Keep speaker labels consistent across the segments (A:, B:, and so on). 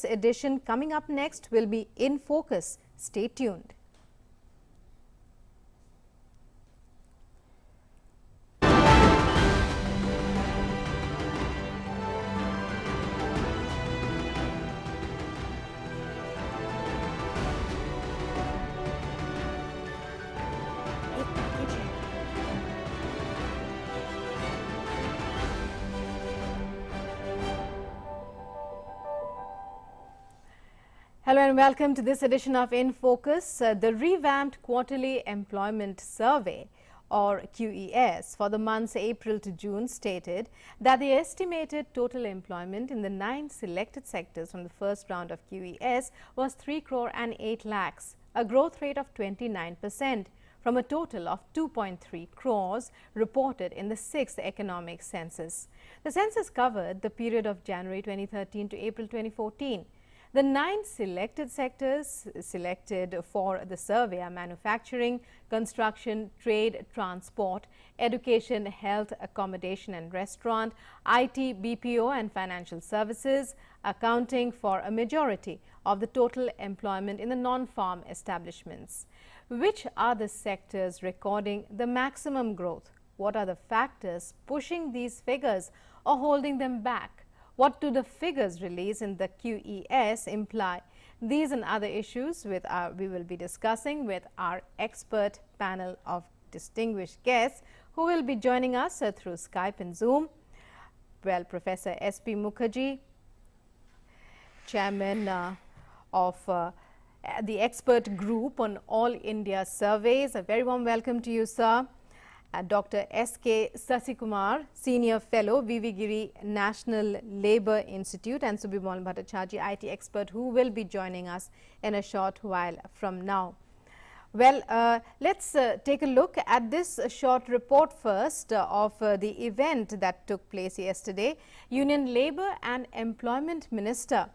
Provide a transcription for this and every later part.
A: edition coming up next will be In Focus. Stay tuned. Hello and welcome to this edition of In Focus. The revamped Quarterly Employment Survey, or QES, for the months April to June stated that the estimated total employment in the 9 selected sectors from the first round of QES was 3 crore and 8 lakhs, a growth rate of 29% from a total of 2.3 crores reported in the 6th economic census. The census covered the period of January 2013 to April 2014. The 9 selected sectors selected for the survey are manufacturing, construction, trade, transport, education, health, accommodation and restaurant, IT, BPO and financial services, accounting for a majority of the total employment in the non-farm establishments. Which are the sectors recording the maximum growth? What are the factors pushing these figures or holding them back? What do the figures released in the QES imply? These and other issues we will be discussing with our expert panel of distinguished guests who will be joining us through Skype and Zoom. Well, Professor S.P. Mukherjee, Chairman of the expert group on All India surveys. A very warm welcome to you, sir. Dr. S.K. Sasikumar, Senior Fellow, V.V. Giri National Labour Institute, and Subhimal Bhattacharjee, IT expert, who will be joining us in a short while from now. Well, let's take a look at this short report first of the event that took place yesterday. Union Labour and Employment Minister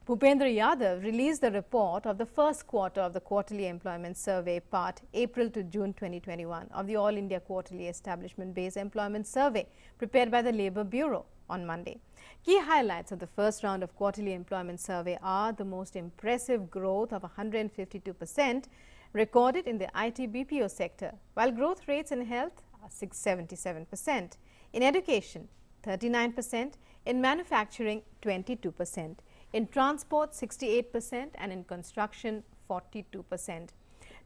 A: Bhupendra Yadav released the report of the first quarter of the Quarterly Employment Survey Part April to June 2021 of the All India Quarterly Establishment Based Employment Survey prepared by the Labour Bureau on Monday. Key highlights of the first round of Quarterly Employment Survey are the most impressive growth of 152% recorded in the IT BPO sector, while growth rates in health are 677%, in education 39%, in manufacturing 22%. In transport 68% and in construction 42%.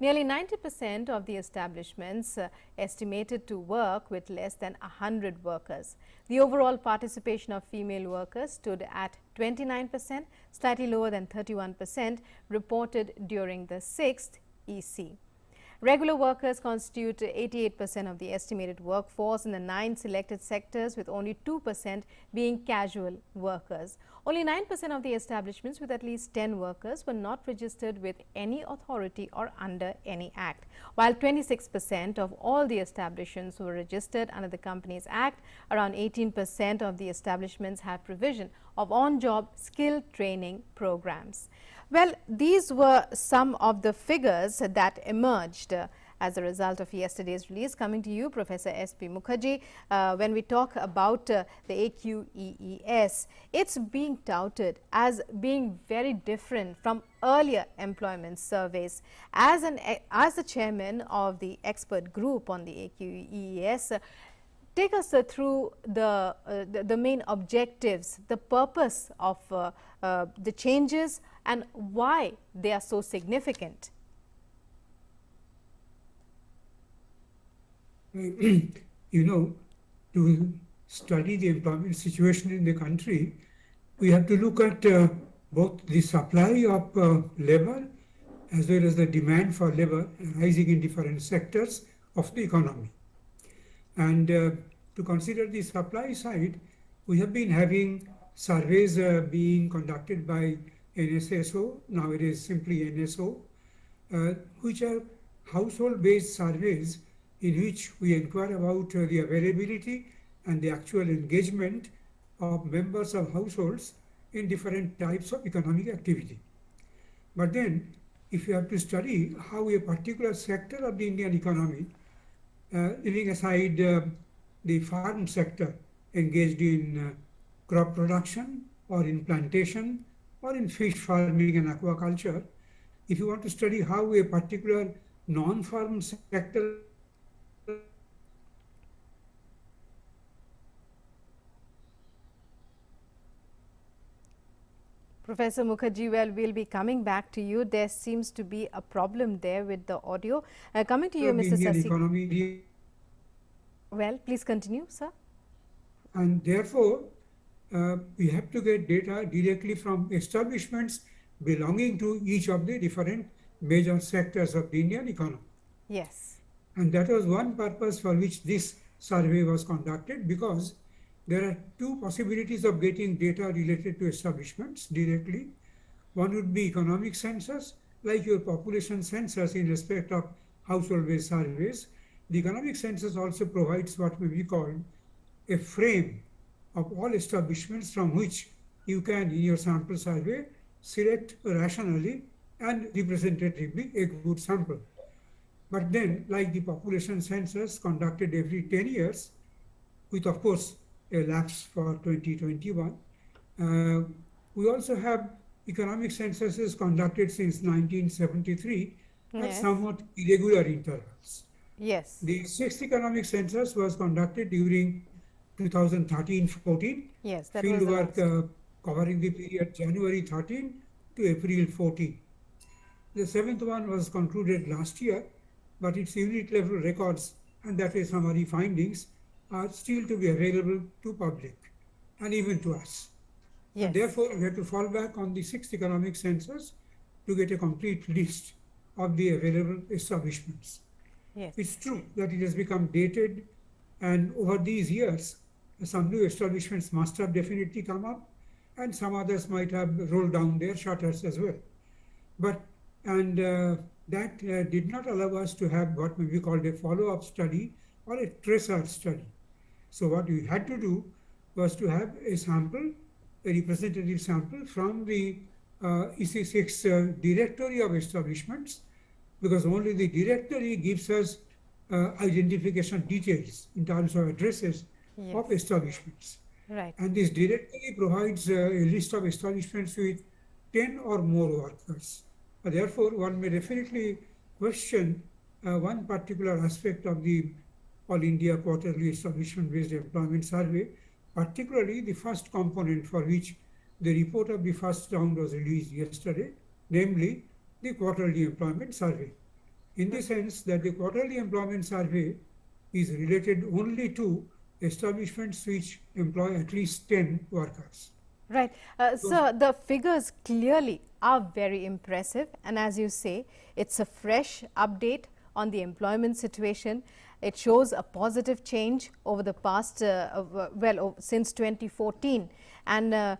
A: Nearly 90% of the establishments estimated to work with less than 100 workers. The overall participation of female workers stood at 29%, slightly lower than 31% reported during the 6th EC. Regular workers constitute 88% of the estimated workforce in the 9 selected sectors, with only 2% being casual workers. Only 9% of the establishments with at least 10 workers were not registered with any authority or under any act, while 26% of all the establishments were registered under the Companies Act. Around 18% of the establishments have provision of on-job skill training programs. Well, these were some of the figures that emerged as a result of yesterday's release. Coming to you, Professor S.P. Mukherjee, when we talk about the AQEES, it's being touted as being very different from earlier employment surveys. As the chairman of the expert group on the AQEES, take us through the main objectives, the purpose of the changes and why they are so significant.
B: You know, to study the employment situation in the country, we have to look at both the supply of labor as well as the demand for labor rising in different sectors of the economy. And to consider the supply side, we have been having surveys being conducted by NSSO, now it is simply NSO, which are household-based surveys in which we inquire about the availability and the actual engagement of members of households in different types of economic activity. But then, if you have to study how a particular sector of the Indian economy, leaving aside the farm sector engaged in crop production or in plantation, or in fish farming and aquaculture. If you want to study how a particular non-farm sector of India is affected by
A: Professor Mukherjee, well, we'll be coming back to you. There seems to be a problem there with the audio. Coming to you,
B: the
A: Mr.
B: Indian
A: Sasi.
B: economy.
A: Well, please continue, sir.
B: And therefore, we have to get data directly from establishments belonging to each of the different major sectors of the Indian economy.
A: Yes.
B: And that was one purpose for which this survey was conducted, because there are two possibilities of getting data related to establishments directly. One would be economic census, like your population census in respect of household-based surveys. The economic census also provides what may be called a frame of all establishments from which you can, in your sample survey, select rationally and representatively a good sample. But then, like the population census conducted every 10 years, with of course a lapse for 2021, we also have economic censuses conducted since 1973 at
A: Yes.
B: somewhat irregular intervals.
A: Yes.
B: The sixth economic census was conducted during 2013-14,
A: Yes, that was
B: field
A: the
B: work
A: last.
B: covering the period January 13 to April 14. The seventh one was concluded last year, but its unit level records and that is summary findings are still to be available to public and even to us.
A: Yes.
B: And therefore, we have to fall back on the sixth economic census to get a complete list of the available establishments.
A: Yes.
B: It's true that it has become dated, and over these years, some new establishments must have definitely come up, and some others might have rolled down their shutters as well. But that did not allow us to have what may be called a follow-up study or a tracer study. So what we had to do was to have a sample, a representative sample from the EC6 directory of establishments, because only the directory gives us identification details in terms of addresses
A: Yes.
B: of establishments.
A: Right.
B: And this directory provides a list of establishments with 10 or more workers. Therefore, one may definitely question one particular aspect of the All India Quarterly Establishment-Based Employment Survey, particularly the first component for which the report of the first round was released yesterday, namely the Quarterly Employment Survey. In the sense that the Quarterly Employment Survey is related only to establishments which employ at least 10 workers.
A: Right. Sir, the figures clearly are very impressive, and as you say, it's a fresh update on the employment situation. It shows a positive change over the past, since 2014, and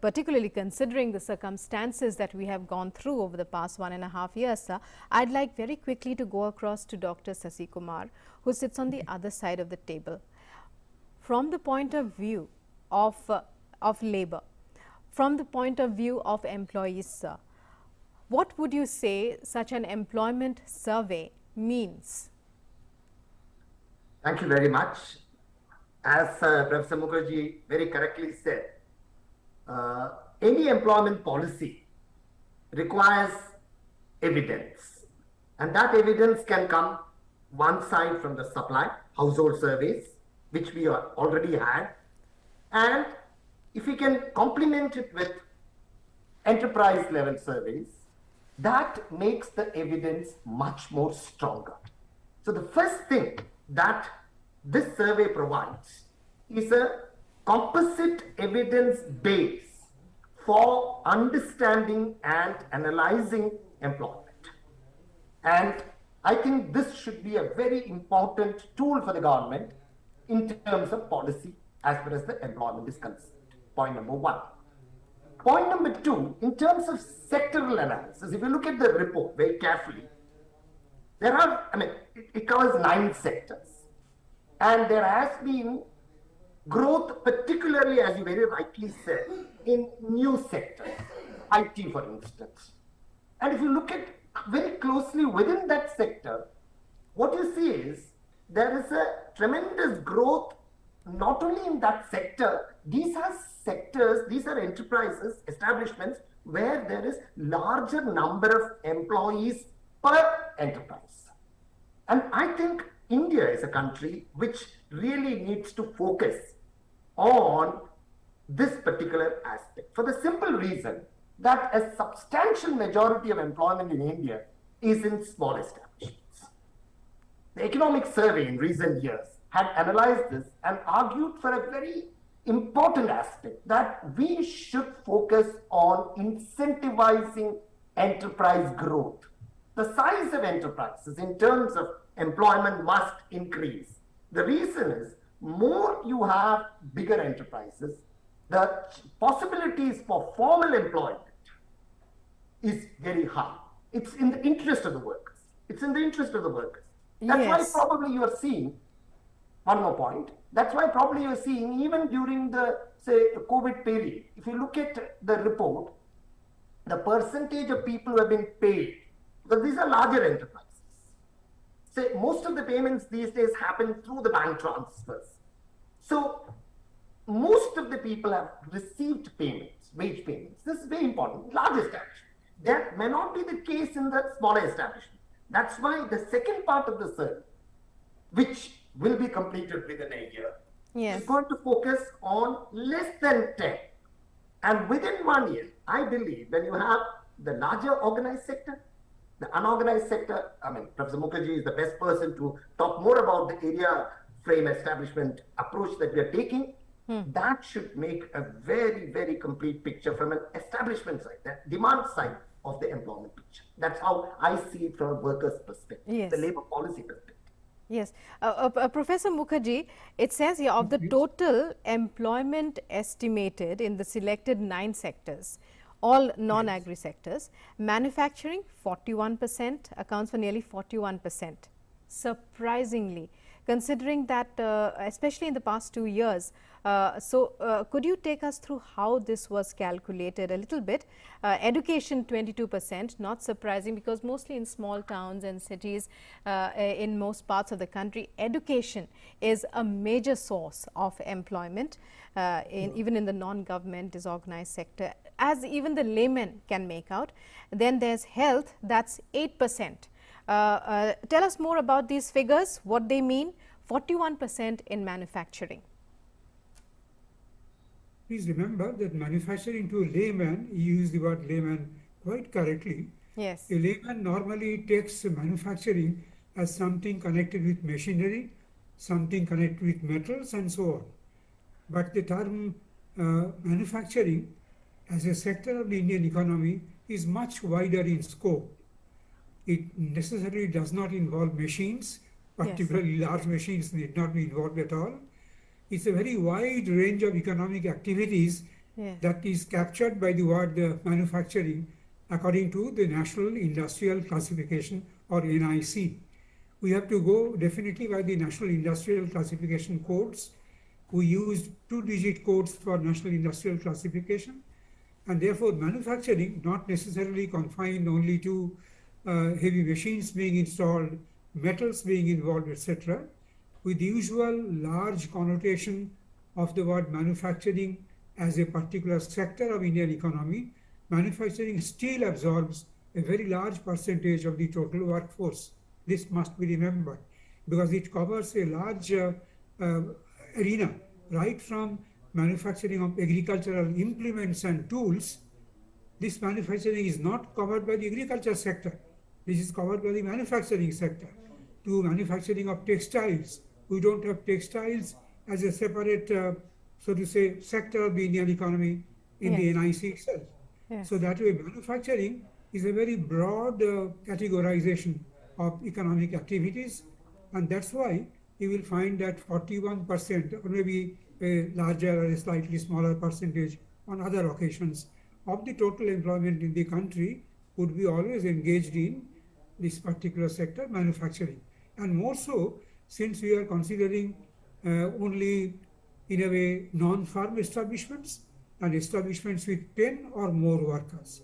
A: particularly considering the circumstances that we have gone through over the past 1.5 years, sir. I'd like very quickly to go across to Dr. Sasi Kumar, who sits on the other side of the table. From the point of view of labor, from the point of view of employees, sir, what would you say such an employment survey means?
C: Thank you very much. As Professor Mukherjee very correctly said, any employment policy requires evidence, and that evidence can come one side from the supply, household surveys, which we already had, and if we can complement it with enterprise level surveys, that makes the evidence much more stronger. So the first thing that this survey provides is a composite evidence base for understanding and analyzing employment. And I think this should be a very important tool for the government in terms of policy as far as the employment is concerned. Point number one. Point number two, in terms of sectoral analysis, if you look at the report very carefully, there are, it covers 9 sectors. And there has been growth, particularly, as you very rightly said, in new sectors, IT for instance. And if you look at very closely within that sector, what you see is there is a tremendous growth not only in that sector, these are sectors, these are enterprises, establishments where there is larger number of employees per enterprise. And I think India is a country which really needs to focus on this particular aspect for the simple reason that a substantial majority of employment in India is in small establishments. The economic survey in recent years had analyzed this and argued for a very important aspect that we should focus on incentivizing enterprise growth. The size of enterprises in terms of employment must increase. The reason is more you have bigger enterprises, the possibilities for formal employment is very high. It's in the interest of the workers. It's in the interest of the workers. That's
A: Yes.
C: why probably you are seeing, one more point, that's why probably you are seeing even during the, say, COVID period, if you look at the report, the percentage of people who have been paid, because these are larger enterprises. Say, most of the payments these days happen through the bank transfers. So, most of the people have received payments, wage payments. This is very important. Large establishment. That may not be the case in the smaller establishment. That's why the second part of the survey, which will be completed within a year,
A: Yes.
C: is going to focus on less than 10. And within 1 year, I believe when you have the larger organized sector, the unorganized sector, I mean, Professor Mukherjee is the best person to talk more about the area frame establishment approach that we are taking. That should make a very, very complete picture from an establishment side, the demand side of the employment picture. That's how I see it from a worker's perspective,
A: Yes.
C: the labor policy perspective.
A: Yes. Professor Mukherjee, it says here of the total employment estimated in the selected 9 sectors, all non-agri sectors, manufacturing 41% accounts for nearly 41%. Surprisingly, considering that especially in the past 2 years. Could you take us through how this was calculated a little bit? Education 22%, not surprising because mostly in small towns and cities in most parts of the country, education is a major source of employment, even in the non-government disorganized sector, as even the layman can make out. Then there's health, that's 8%. Tell us more about these figures, what they mean. 41% in manufacturing.
B: Please remember that manufacturing to a layman, you use the word layman quite correctly.
A: Yes.
B: A layman normally takes manufacturing as something connected with machinery, something connected with metals and so on. But the term manufacturing as a sector of the Indian economy is much wider in scope. It necessarily does not involve machines, particularly large machines need not be involved at all. It's a very wide range of economic activities that is captured by the word manufacturing according to the National Industrial Classification or NIC. We have to go definitely by the National Industrial Classification codes. We use 2-digit codes for National Industrial Classification, and therefore manufacturing not necessarily confined only to heavy machines being installed, metals being involved, etc. With the usual large connotation of the word manufacturing as a particular sector of Indian economy, manufacturing still absorbs a very large percentage of the total workforce. This must be remembered because it covers a large arena, right from manufacturing of agricultural implements and tools. This manufacturing is not covered by the agriculture sector. This is covered by the manufacturing sector. To manufacturing of textiles, we don't have textiles as a separate, so to say, sector of the Indian economy in the NIC itself. So that way, manufacturing is a very broad categorization of economic activities, and that's why you will find that 41%, or maybe a larger or a slightly smaller percentage on other occasions of the total employment in the country would be always engaged in this particular sector, manufacturing. And more so, since we are considering only, in a way, non-farm establishments and establishments with 10 or more workers.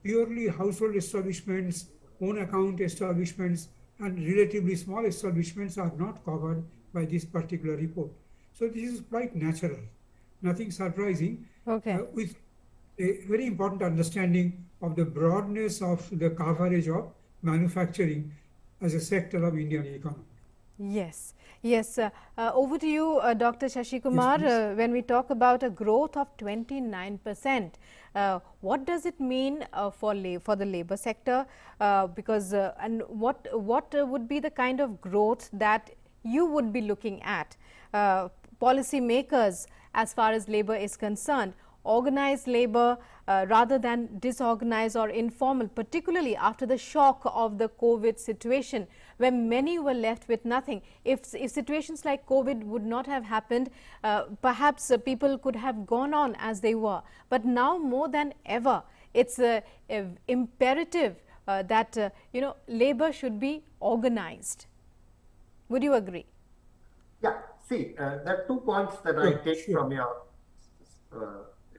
B: Purely household establishments, own account establishments, and relatively small establishments are not covered by this particular report. So this is quite natural, nothing surprising,
A: Okay.
B: with a very important understanding of the broadness of the coverage of manufacturing as a sector of Indian economy.
A: Yes, yes. Over to you, Dr. Shashi Kumar.
B: please.
A: When we talk about a growth of 29%, what does it mean for the labor sector? And what would be the kind of growth that you would be looking at? Policymakers, as far as labor is concerned, organized labor rather than disorganized or informal, particularly after the shock of the COVID situation, where many were left with nothing. If situations like COVID would not have happened, perhaps people could have gone on as they were. But now more than ever, it's imperative that labor should be organized. Would you agree?
C: Yeah, see, there are 2 points that I take from your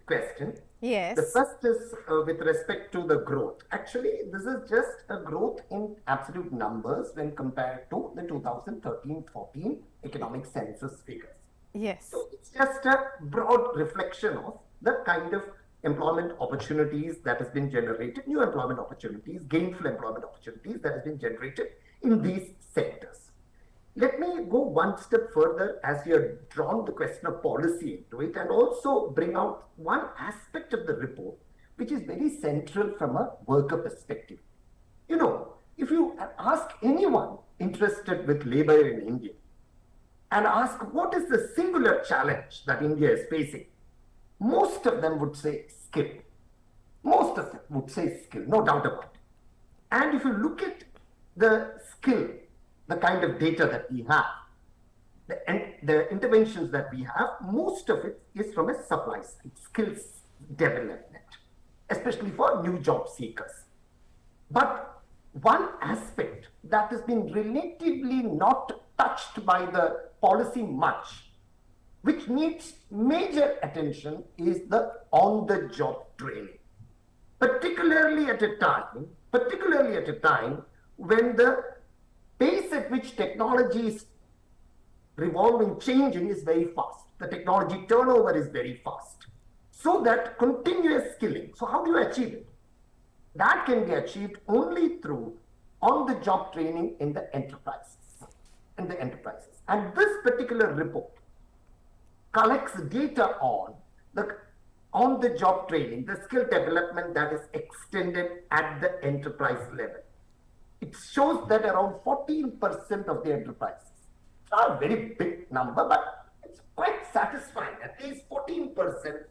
C: question.
A: Yes.
C: The first is with respect to the growth. Actually, this is just a growth in absolute numbers when compared to the 2013-14 economic census figures.
A: Yes.
C: So it's just a broad reflection of the kind of employment opportunities that has been generated, new employment opportunities, gainful employment opportunities that has been generated in these sectors. Let me go one step further as you have drawn the question of policy into it, and also bring out one aspect of the report which is very central from a worker perspective. You know, if you ask anyone interested with labor in India and ask what is the singular challenge that India is facing, most of them would say skill. Most of them would say skill, no doubt about it. And if you look at the skill, the kind of data that we have, the interventions that we have, most of it is from a supply side, skills development, especially for new job seekers. But one aspect that has been relatively not touched by the policy much, which needs major attention, is the on-the-job training. Particularly at a time when the pace at which technology is revolving, changing is very fast. The technology turnover is very fast. So that continuous skilling. So how do you achieve it? That can be achieved only through on-the-job training in the enterprises. And this particular report collects data on the on-the-job training, the skill development that is extended at the enterprise level. It shows that around 14% of the enterprises, it's not a very big number, but it's quite satisfying. At least 14%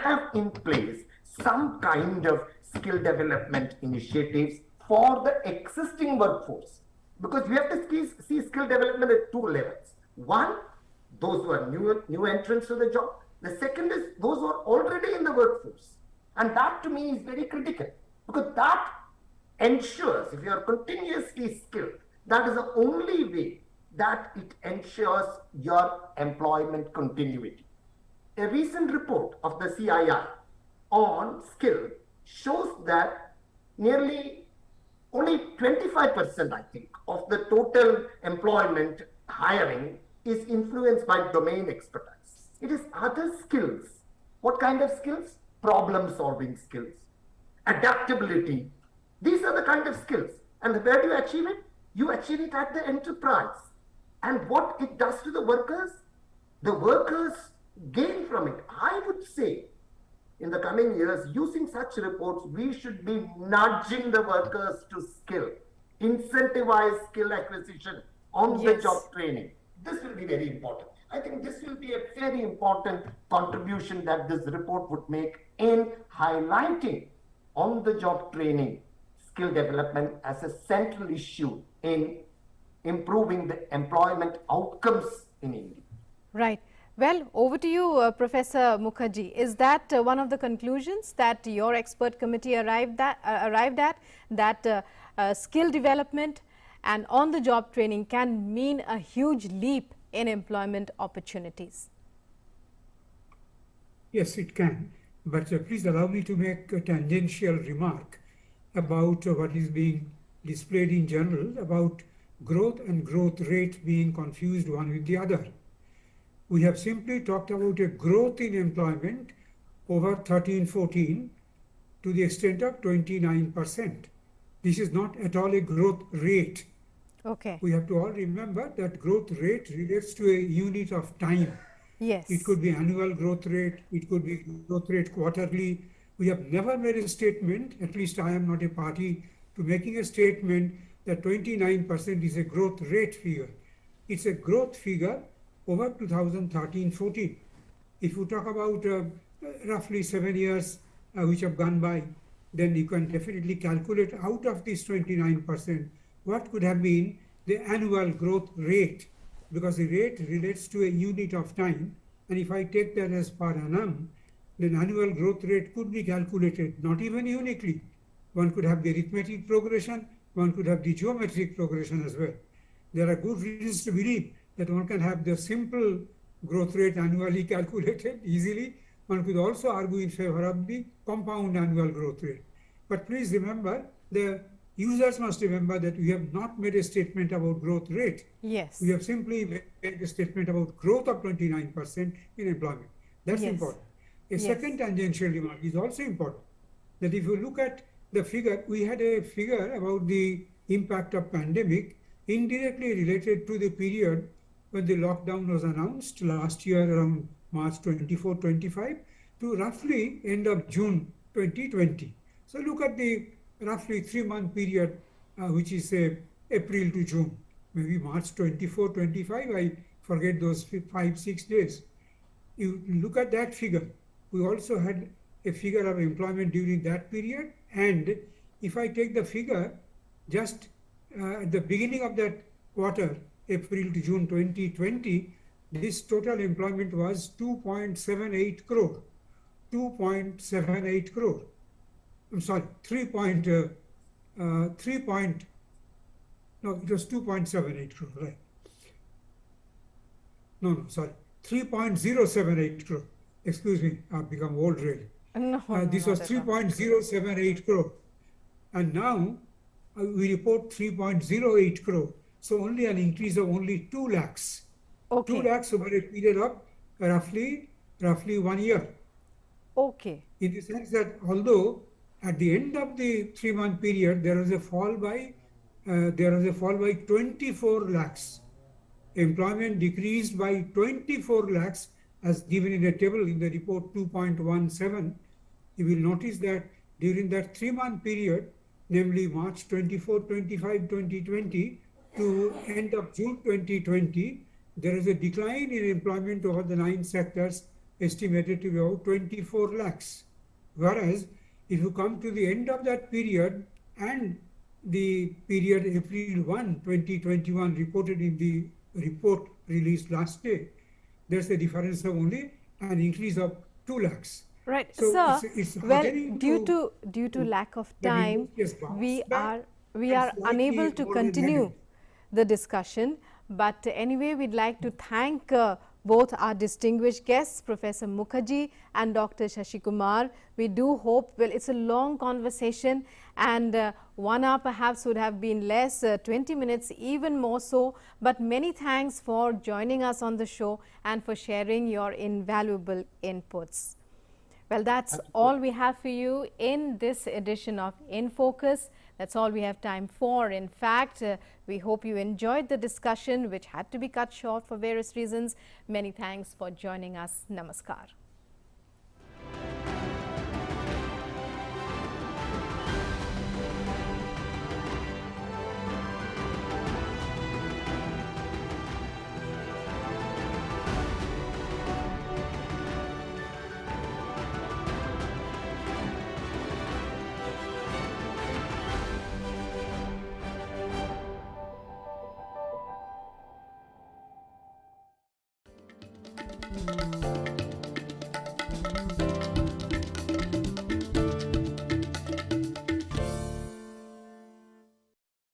C: have in place some kind of skill development initiatives for the existing workforce. Because we have to see skill development at 2 levels. One, those who are new entrants to the job. The second is those who are already in the workforce. And that to me is very critical, because that ensures, if you are continuously skilled, that is the only way that it ensures your employment continuity. A recent report of the CII on skill shows that nearly only 25%, I think, of the total employment hiring is influenced by domain expertise. It is other skills. What kind of skills? Problem-solving skills, adaptability. These are the kind of skills. And where do you achieve it? You achieve it at the enterprise. And what it does to the workers gain from it. I would say, in the coming years, using such reports, we should be nudging the workers to skill, incentivize skill acquisition, on-the-job training. This will be very important. I think this will be a very important contribution that this report would make in highlighting on-the-job training, skill development as a central issue in improving the employment outcomes in India.
A: Right. Well, over to you, Professor Mukherjee. Is that one of the conclusions that your expert committee arrived at, that skill development and on-the-job training can mean a huge leap in employment opportunities?
B: Yes, it can. But please allow me to make a tangential remark about what is being displayed in general about growth and growth rate being confused one with the other. We have simply talked about a growth in employment over 13-14 to the extent of 29%. This is not at all a growth rate.
A: Okay.
B: We have to all remember that growth rate relates to a unit of time.
A: Yes.
B: It could be annual growth rate, it could be growth rate quarterly. We have never made a statement, at least I am not a party to making a statement that 29% is a growth rate figure. It's a growth figure over 2013-14. If you talk about roughly 7 years which have gone by, then you can definitely calculate out of this 29% what could have been the annual growth rate, because the rate relates to a unit of time. And if I take that as per annum, then annual growth rate could be calculated, not even uniquely. One could have the arithmetic progression, one could have the geometric progression as well. There are good reasons to believe that one can have the simple growth rate annually calculated easily. One could also argue in favor of the compound annual growth rate. But please remember, the users must remember that we have not made a statement about growth rate.
A: Yes.
B: We have simply made a statement about growth of 29% in employment. That's
A: Yes.
B: important. A
A: Yes.
B: second tangential remark is also important, that if you look at the figure, we had a figure about the impact of pandemic indirectly related to the period when the lockdown was announced last year around March 24-25 to roughly end of June 2020. So look at the roughly 3-month period, which is April to June, maybe March 24-25, I forget those 5-6 days. You look at that figure. We also had a figure of employment during that period, and if I take the figure just at the beginning of that quarter, April to June 2020, this total employment was 2.78 crore. 2.78 crore. I'm sorry, it was 2.78 crore, right? No, sorry, 3.078 crore. Excuse me, I've become old really.
A: No,
B: This was 3.078 crore. And now we report 3.08 crore. So only an increase of only 2 lakhs.
A: Okay.
B: 2 lakhs over a period of roughly 1 year.
A: Okay.
B: In the sense that although at the end of the 3-month period there was a fall by 24 lakhs. Employment decreased by 24 lakhs as given in a table in the report 2.17. You will notice that during that 3-month period, namely March 24, 25, 2020 to end of June 2020, there is a decline in employment over the 9 sectors estimated to be about 24 lakhs. Whereas if you come to the end of that period and the period April 1, 2021 reported in the report released last day, there's a difference of only an increase of 2 lakhs.
A: Right,
B: So
A: sir.
B: it's
A: Well,
B: heartening
A: due to lack of
B: the
A: time,
B: business has bounced
A: we
B: back
A: are
B: and
A: unable
B: slightly
A: to
B: more than
A: continue
B: negative.
A: the discussion. But anyway, we'd like to thank both our distinguished guests, Professor Mukherjee and Dr. Shashi Kumar. We do hope, well, it's a long conversation, and 1 hour perhaps would have been less, 20 minutes even more so. But many thanks for joining us on the show and for sharing your invaluable inputs. Well, that's all we have for you in this edition of In Focus. That's all we have time for. In fact, we hope you enjoyed the discussion, which had to be cut short for various reasons. Many thanks for joining us. Namaskar.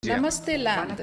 D: Namaste Land.